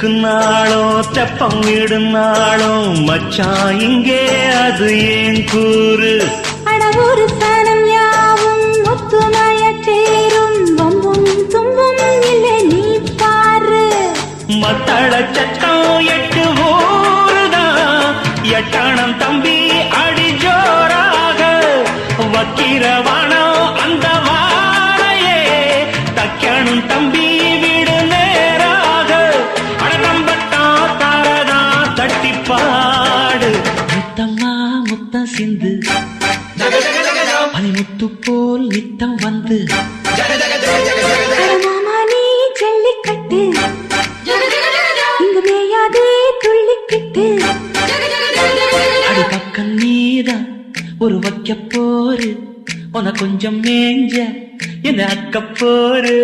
எடுக்குன்னாளோ தெப்பம் விடுன்னாளோ மச்சான் இங்கே அது ஏன் கூறு அடவூரு சனம் யாவும் ஒத்துமைய சேரும் வம்பும் தும்பும் இல்லை நீ பாரு மத்தள சட்டம் 8 ஊருதான் எட்டணம் தம்பி அடி ஜோராக வக்கிரவானம் அந்த வாழையே தக்கணும் தம்பி வீடு நேராக அடம்பட்டா தாரதா தட்டிப்பாடு முத்தம்மா முத்தம் சிந்து பனிமுத்து போல் நித்தம் வந்து மாமா நீ ஜல்லிக்கட்டு இங்கு மேயாதே துள்ளிக்கிட்டு அடி பக்கம் நீதான் ஒரு வைக்க போரு உன கொஞ்சம் மேஞ்ச என்ன அக்க போரு